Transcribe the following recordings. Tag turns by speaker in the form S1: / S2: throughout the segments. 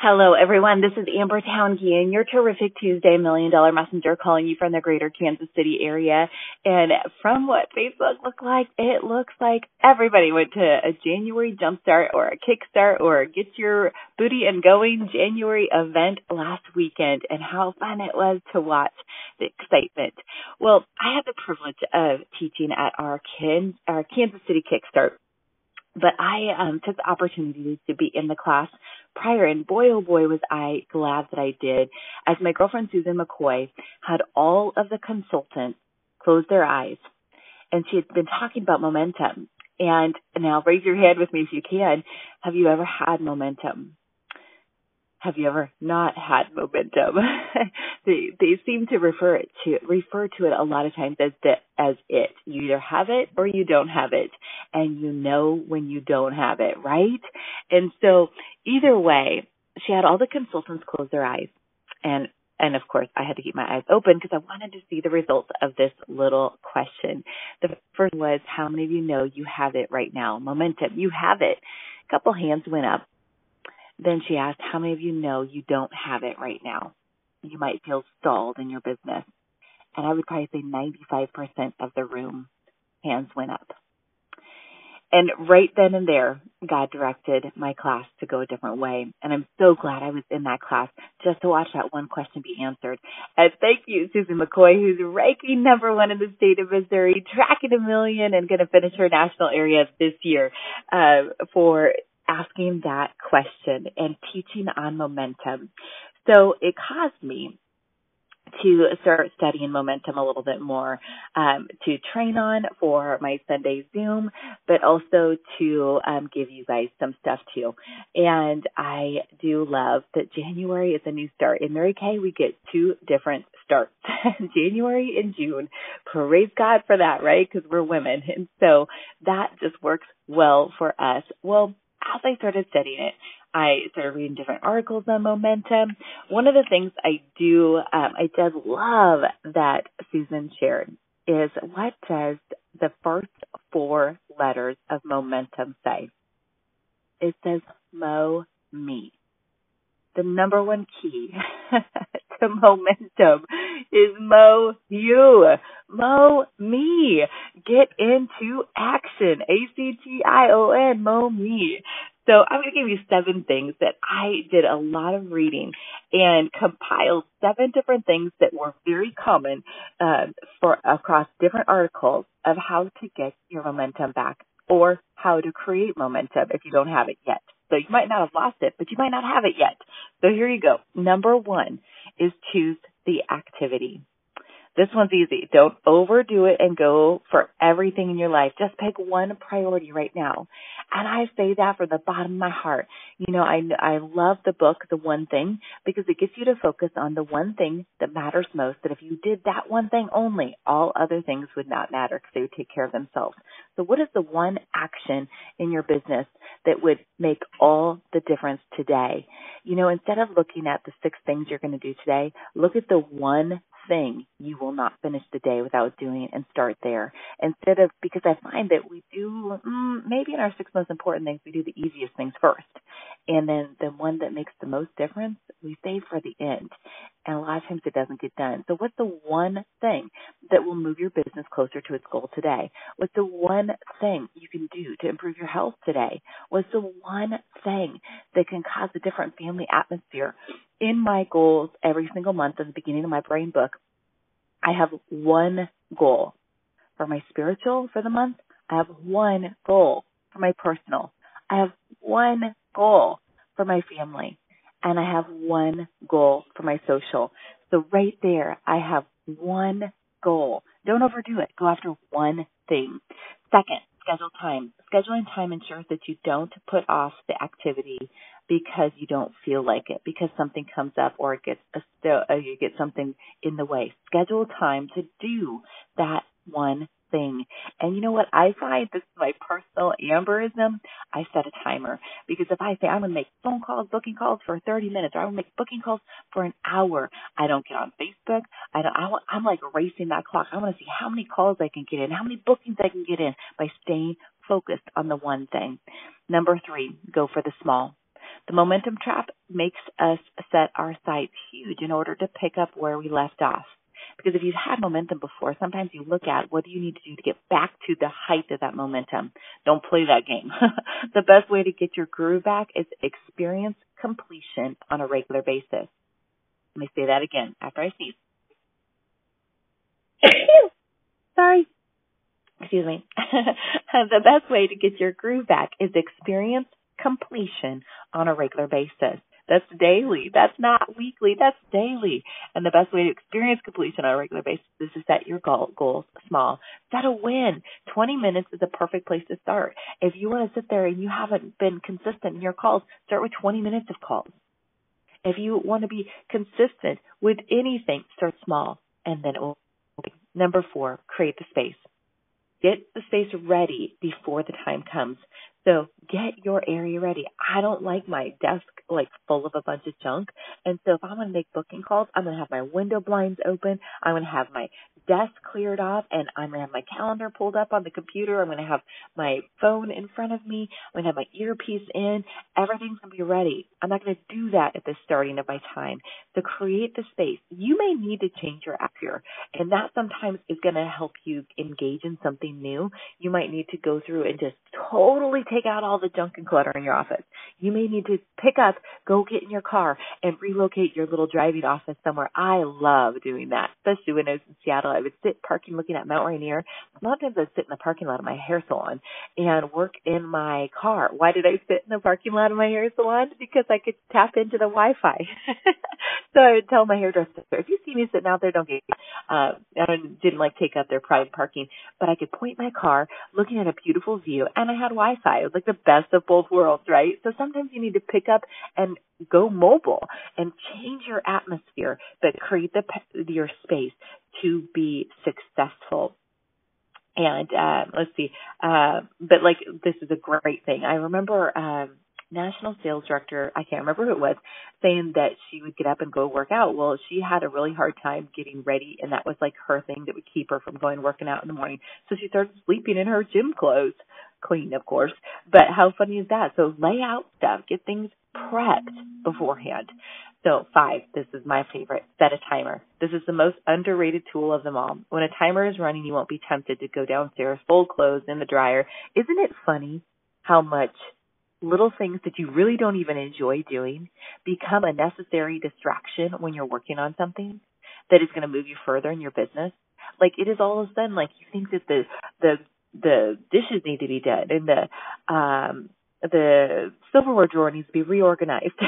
S1: Hello, everyone. This is Amber Town Geehan, your terrific Tuesday $1 Million Messenger, calling you from the greater Kansas City area. And from what Facebook looked like, it looks like everybody went to a January Jumpstart or a Kickstart or Get Your Booty and Going January event last weekend, and how fun it was to watch the excitement. Well, I had the privilege of teaching at our Kansas City Kickstart. But I took the opportunity to be in the class prior, and boy, oh boy, was I glad that I did, as my girlfriend Susan McCoy had all of the consultants close their eyes, and she had been talking about momentum. And now raise your hand with me if you can. Have you ever had momentum? Have you ever not had momentum? They seem to refer to it a lot of times as it. You either have it or you don't have it, and you know when you don't have it, right? And so either way, she had all the consultants close their eyes, and of course I had to keep my eyes open because I wanted to see the results of this little question. The first was, how many of you know you have it right now? Momentum, you have it. A couple hands went up. Then she asked, how many of you know you don't have it right now? You might feel stalled in your business. And I would probably say 95% of the room, hands went up. And right then and there, God directed my class to go a different way. And I'm so glad I was in that class just to watch that one question be answered. And thank you, Susan McCoy, who's ranking #1 in the state of Missouri, tracking $1 million and going to finish her national area this year, for asking that question and teaching on momentum. So it caused me to start studying momentum a little bit more, to train on for my Sunday Zoom, but also to give you guys some stuff too. And I do love that January is a new start. In Mary Kay, we get 2 different starts, January and June. Praise God for that, right? Because we're women. And so that just works well for us. Well, as I started studying it, I started reading different articles on momentum. One of the things I did love that Susan shared is, what does the first 4 letters of momentum say? It says me. The number 1 key to momentum is you. Me. Get into action. ACTION, me. So I'm going to give you 7 things that I did a lot of reading and compiled 7 different things that were very common for across different articles of how to get your momentum back, or how to create momentum if you don't have it yet. So you might not have lost it, but you might not have it yet. So here you go. Number 1 is choose the activity. This one's easy. Don't overdo it and go for everything in your life. Just pick one priority right now. And I say that from the bottom of my heart. You know, I love the book, The One Thing, because it gets you to focus on the one thing that matters most, that if you did that one thing only, all other things would not matter because they would take care of themselves. So what is the one action in your business that would make all the difference today? You know, instead of looking at the 6 things you're going to do today, look at the one thing you will not finish the day without doing, and start there. Because I find that we do, maybe in our 6 most important things, we do the easiest things first. And then the one that makes the most difference, we save for the end. And a lot of times it doesn't get done. So what's the one thing that will move your business closer to its goal today? What's the one thing you can do to improve your health today? What's the one thing that can cause a different family atmosphere? In my goals every single month at the beginning of my brain book, I have one goal. For my spiritual for the month, I have one goal. For my personal, I have one goal. For my family, and I have one goal for my social. So right there, I have one goal. Don't overdo it. Go after one thing. Second, schedule time. Scheduling time ensures that you don't put off the activity because you don't feel like it, because something comes up or you get something in the way. Schedule time to do that one thing. And you know what I find? This is my personal Amberism. I set a timer, because if I say I'm going to make phone calls, booking calls for 30 minutes, or I'm going to make booking calls for an hour, I don't get on Facebook. I'm like racing that clock. I want to see how many calls I can get in, how many bookings I can get in by staying focused on the one thing. Number 3, go for the small. The momentum trap makes us set our sights huge in order to pick up where we left off. Because if you've had momentum before, sometimes you look at what do you need to do to get back to the height of that momentum. Don't play that game. The best way to get your groove back is experience completion on a regular basis. Let me say that again after I sneeze. Sorry. Excuse me. The best way to get your groove back is experience completion on a regular basis. That's daily. That's not weekly. That's daily. And the best way to experience completion on a regular basis is to set your goals small. Set a win. 20 minutes is a perfect place to start. If you want to sit there and you haven't been consistent in your calls, start with 20 minutes of calls. If you want to be consistent with anything, start small and then open. Number 4, create the space. Get the space ready before the time comes. So get your area ready. I don't like my desk full of a bunch of junk. And so if I'm going to make booking calls, I'm going to have my window blinds open. I'm going to have my desk cleared off, and I'm going to have my calendar pulled up on the computer. I'm going to have my phone in front of me. I'm going to have my earpiece in. Everything's going to be ready. I'm not going to do that at the starting of my time. So create the space. You may need to change your atmosphere, and that sometimes is going to help you engage in something new. You might need to go through and just totally take out all the junk and clutter in your office. You may need to pick up, go get in your car, and relocate your little driving office somewhere. I love doing that, especially when I was in Seattle. I would sit parking looking at Mount Rainier. A lot of times I'd sit in the parking lot of my hair salon and work in my car. Why did I sit in the parking lot of my hair salon? Because I could tap into the Wi-Fi. So I would tell my hairdresser, if you see me sitting out there, don't get I didn't take up their private parking, but I could point my car looking at a beautiful view, and I had Wi-Fi. It was like the best of both worlds, right? So sometimes you need to pick up and go mobile and change your atmosphere, but create your space to be successful. And let's see, but this is a great thing. I remember national sales director, I can't remember who it was, saying that she would get up and go work out. Well, she had a really hard time getting ready, and that was her thing that would keep her from going working out in the morning. So she started sleeping in her gym clothes, clean, of course. But how funny is that? So lay out stuff, get things prepped beforehand. So 5, this is my favorite, set a timer. This is the most underrated tool of them all. When a timer is running, you won't be tempted to go downstairs, fold clothes in the dryer. Isn't it funny how much little things that you really don't even enjoy doing become a necessary distraction when you're working on something that is going to move you further in your business? It is all of a sudden you think that the dishes need to be done and the silverware drawer needs to be reorganized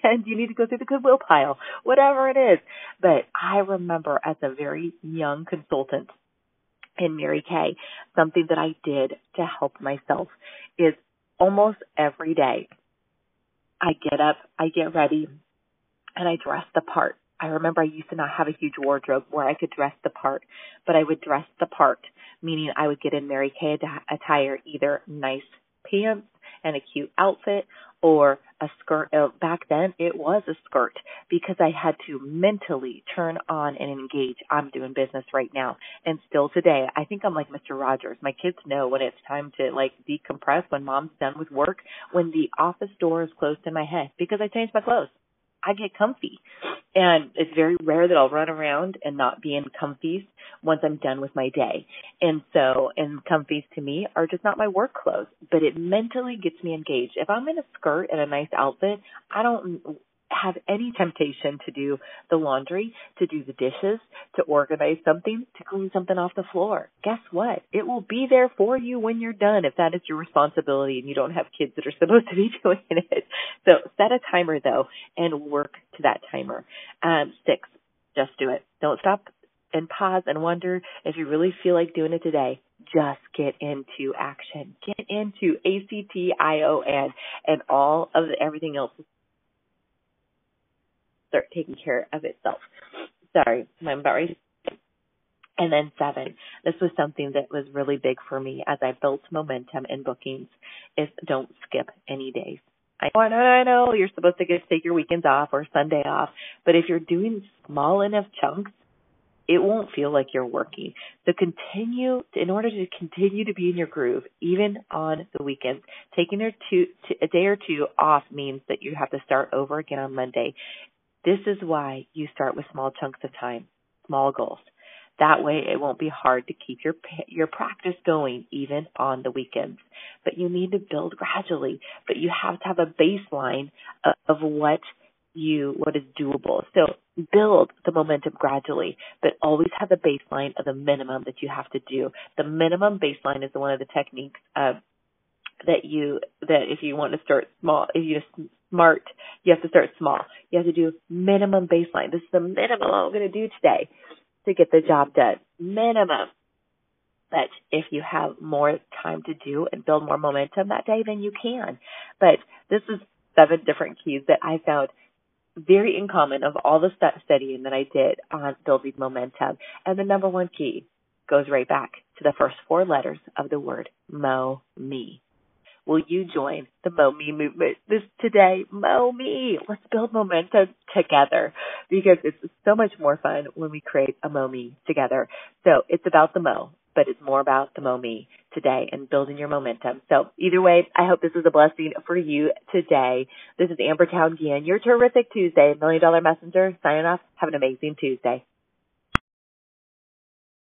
S1: and you need to go through the Goodwill pile, whatever it is. But I remember as a very young consultant in Mary Kay, something that I did to help myself is almost every day I get up, I get ready, and I dress the part. I remember I used to not have a huge wardrobe where I could dress the part, but I would dress the part, meaning I would get in Mary Kay attire, either nice pants and a cute outfit or a skirt. Back then it was a skirt because I had to mentally turn on and engage. I'm doing business right now. And still today, I think I'm like Mr. Rogers. My kids know when it's time to decompress, when mom's done with work, when the office door is closed in my head, because I changed my clothes. I get comfy. And it's very rare that I'll run around and not be in comfies once I'm done with my day. And comfies to me are just not my work clothes, but it mentally gets me engaged. If I'm in a skirt and a nice outfit, I don't have any temptation to do the laundry, to do the dishes, to organize something, to clean something off the floor. Guess what? It will be there for you when you're done if that is your responsibility and you don't have kids that are supposed to be doing it. So set a timer, though, and work to that timer. 6, just do it. Don't stop and pause and wonder if you really feel like doing it today. Just get into action. Get into ACTION, and all of everything else start taking care of itself. Sorry, I'm about ready. And then 7, this was something that was really big for me as I built momentum in bookings, is don't skip any days. I know you're supposed to take your weekends off or Sunday off, but if you're doing small enough chunks, it won't feel like you're working. So in order to continue to be in your groove, even on the weekends, taking a day or two off means that you have to start over again on Monday. This is why you start with small chunks of time, small goals. That way it won't be hard to keep your practice going even on the weekends. But you need to build gradually, but you have to have a baseline of what is doable. So build the momentum gradually, but always have the baseline of the minimum that you have to do. The minimum baseline is one of the techniques that if you want to start small, if you're smart, you have to start small. You have to do minimum baseline. This is the minimum I'm going to do today to get the job done. Minimum. But if you have more time to do and build more momentum that day, then you can. But this is 7 different keys that I found very in common of all the studying that I did on building momentum. And the number 1 key goes right back to the first 4 letters of the word Mo Me. Will you join the Mo Me movement today? Mo Me. Let's build momentum together because it's so much more fun when we create a Mo Me together. So it's about the Mo, but it's more about the Mo Me today and building your momentum. So either way, I hope this is a blessing for you today. This is Amber Geehan, your terrific Tuesday, $1 Million Messenger, signing off. Have an amazing Tuesday.